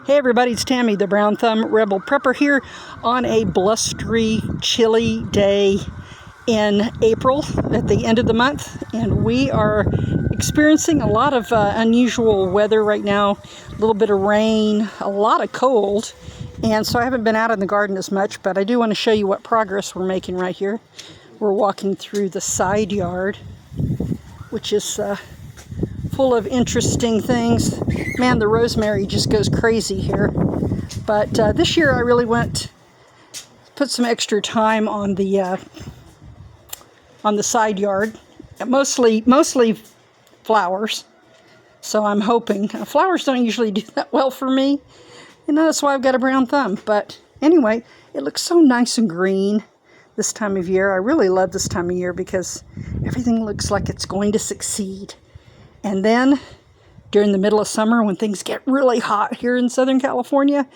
Hey everybody, it's Tammy, the Brown Thumb Rebel Prepper here on a blustery, chilly day in April at the end of the month, and we are experiencing a lot of unusual weather right now. A little bit of rain, a lot of cold, and so I haven't been out in the garden as much, but I do want to show you what progress we're making right here. We're walking through the side yard, which is full of interesting things. Man, the rosemary just goes crazy here. But this year I really put some extra time on the side yard. Mostly flowers. So I'm hoping. Flowers don't usually do that well for me. And that's why I've got a brown thumb. But anyway, it looks so nice and green this time of year. I really love this time of year because everything looks like it's going to succeed. And then during the middle of summer, when things get really hot here in Southern California,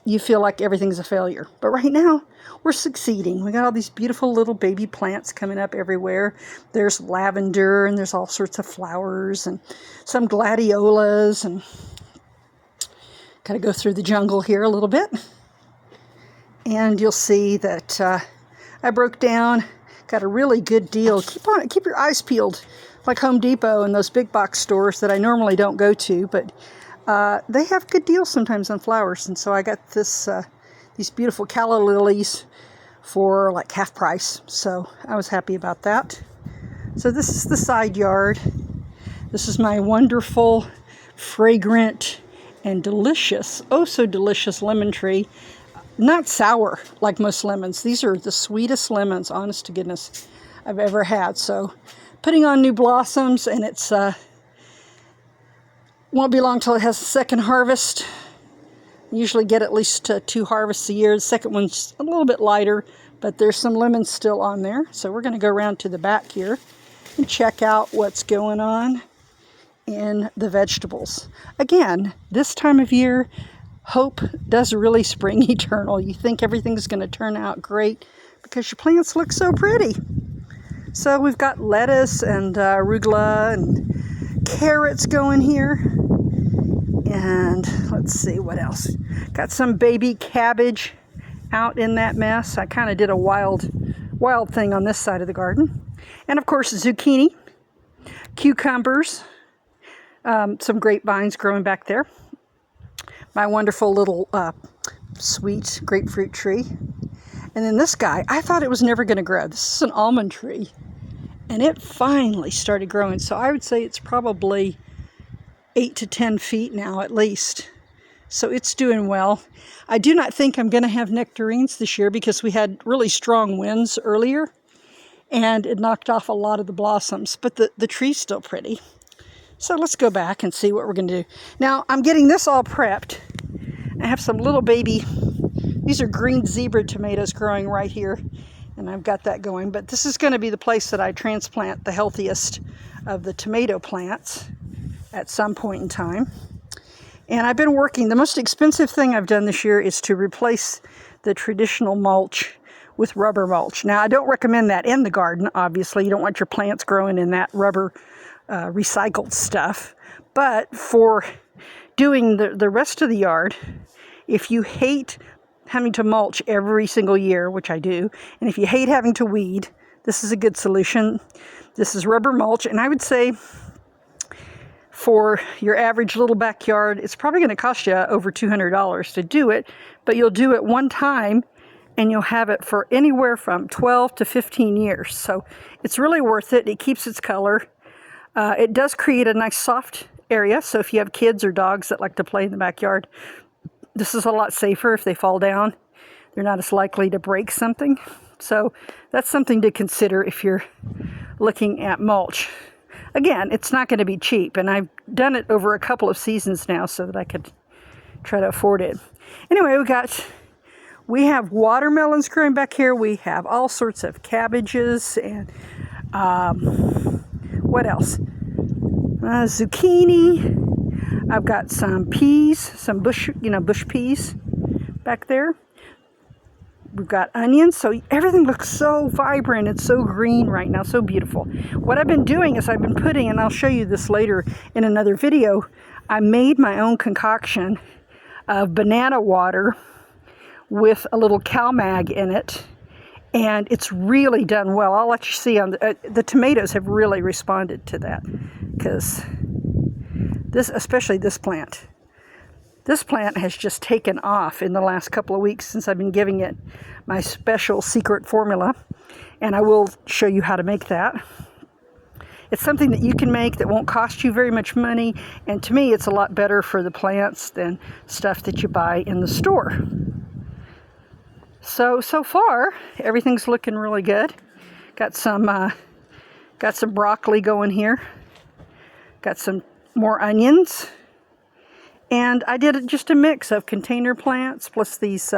you feel like everything's a failure. But right now, we're succeeding. We got all these beautiful little baby plants coming up everywhere. There's lavender, and there's all sorts of flowers, and some gladiolas, and got to go through the jungle here a little bit. And you'll see that I broke down, got a really good deal. Keep your eyes peeled. Like Home Depot and those big box stores that I normally don't go to, but they have good deals sometimes on flowers. And so I got these beautiful calla lilies for like half price. So I was happy about that. So this is the side yard. This is my wonderful, fragrant, and delicious, oh so delicious lemon tree. Not sour like most lemons. These are the sweetest lemons, honest to goodness, I've ever had. So putting on new blossoms, and it's won't be long till it has a second harvest. Usually get at least 2 harvests a year. The second one's a little bit lighter, but there's some lemons still on there. So we're going to go around to the back here and check out what's going on in the vegetables. Again, this time of year, hope does really spring eternal. You think everything's going to turn out great because your plants look so pretty. So we've got lettuce and arugula and carrots going here. And let's see what else. Got some baby cabbage out in that mess. I kind of did a wild thing on this side of the garden. And of course, zucchini, cucumbers, some grapevines growing back there. My wonderful little sweet grapefruit tree. And then this guy, I thought it was never going to grow. This is an almond tree. And it finally started growing. So I would say it's probably 8 to 10 feet now at least. So it's doing well. I do not think I'm going to have nectarines this year because we had really strong winds earlier. And it knocked off a lot of the blossoms. But the tree's still pretty. So let's go back and see what we're going to do. Now, I'm getting this all prepped. I have some little baby, these are green zebra tomatoes growing right here. And I've got that going. But this is going to be the place that I transplant the healthiest of the tomato plants at some point in time. And I've been working. The most expensive thing I've done this year is to replace the traditional mulch with rubber mulch. Now, I don't recommend that in the garden, obviously. You don't want your plants growing in that rubber recycled stuff. But for doing the rest of the yard, if you hate having to mulch every single year, which I do, and if you hate having to weed, this is a good solution. This is rubber mulch, and I would say for your average little backyard, it's probably going to cost you over $200 to do it, but you'll do it one time, and you'll have it for anywhere from 12 to 15 years. So it's really worth it. It keeps its color. It does create a nice soft area, so if you have kids or dogs that like to play in the backyard, this is a lot safer. If they fall down, they're not as likely to break something. So that's something to consider if you're looking at mulch. Again, it's not going to be cheap, and I've done it over a couple of seasons now so that I could try to afford it. Anyway, we have watermelons growing back here. We have all sorts of cabbages and what else? Zucchini. I've got some peas, some bush peas back there. We've got onions, so everything looks so vibrant and so green right now, so beautiful. What I've been doing is I've been putting, and I'll show you this later in another video, I made my own concoction of banana water with a little CalMag in it, and it's really done well. I'll let you see on the tomatoes have really responded to that, because especially this plant. This plant has just taken off in the last couple of weeks since I've been giving it my special secret formula, and I will show you how to make that. It's something that you can make that won't cost you very much money, and to me it's a lot better for the plants than stuff that you buy in the store. So far everything's looking really good. Got some broccoli going here. Got some more onions. And I did just a mix of container plants plus these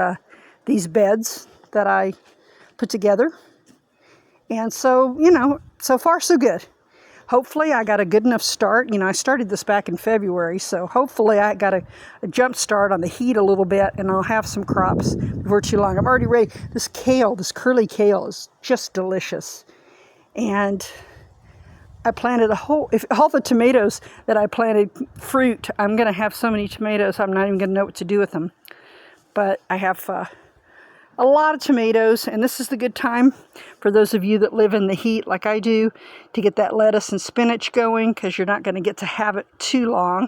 beds that I put together. And so, so far so good. Hopefully I got a good enough start. I started this back in February, so hopefully I got a jump start on the heat a little bit, and I'll have some crops before too long. I'm already ready. This kale, this curly kale, is just delicious. And I planted if all the tomatoes that I planted fruit, I'm going to have so many tomatoes, I'm not even going to know what to do with them. But I have a lot of tomatoes, and this is the good time for those of you that live in the heat like I do to get that lettuce and spinach going, because you're not going to get to have it too long.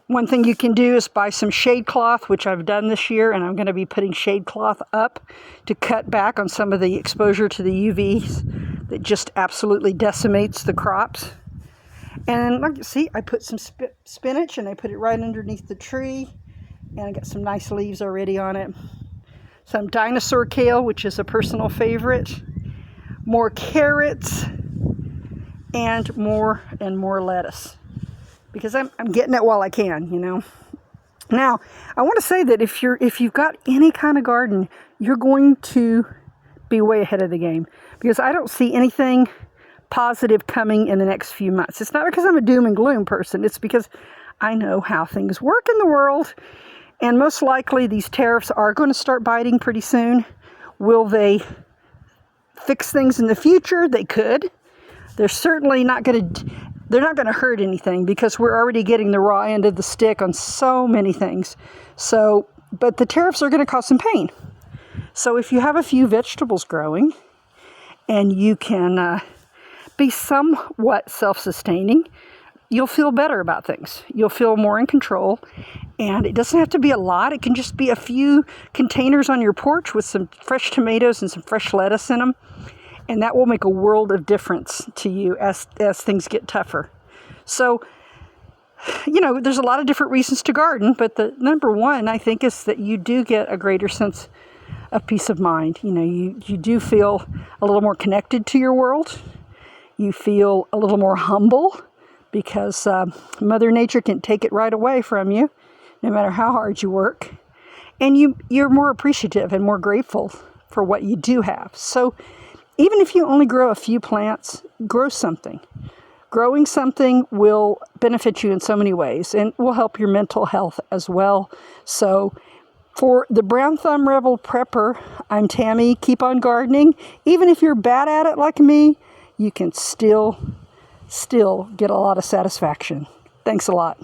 One thing you can do is buy some shade cloth, which I've done this year, and I'm going to be putting shade cloth up to cut back on some of the exposure to the UVs that just absolutely decimates the crops. And like you see, I put some spinach, and I put it right underneath the tree, and I got some nice leaves already on it. Some dinosaur kale, which is a personal favorite, more carrots, and more lettuce, because I'm getting it while I can, Now, I want to say that if you've got any kind of garden, you're going to be way ahead of the game, because I don't see anything positive coming in the next few months. It's not because I'm a doom and gloom person. It's because I know how things work in the world. And most likely these tariffs are going to start biting pretty soon. Will they fix things in the future? They could. They're certainly not going to hurt anything, because we're already getting the raw end of the stick on so many things. But the tariffs are going to cause some pain. So if you have a few vegetables growing and you can be somewhat self-sustaining, you'll feel better about things. You'll feel more in control, and it doesn't have to be a lot. It can just be a few containers on your porch with some fresh tomatoes and some fresh lettuce in them, and that will make a world of difference to you as things get tougher. So, there's a lot of different reasons to garden, but the number one, I think, is that you do get a greater sense of peace of mind. You do feel a little more connected to your world. You feel a little more humble, because Mother Nature can take it right away from you, no matter how hard you work. And you're more appreciative and more grateful for what you do have. So even if you only grow a few plants, grow something. Growing something will benefit you in so many ways, and will help your mental health as well. So for the Brown Thumb Rebel Prepper, I'm Tammy. Keep on gardening. Even if you're bad at it like me, you can still get a lot of satisfaction. Thanks a lot.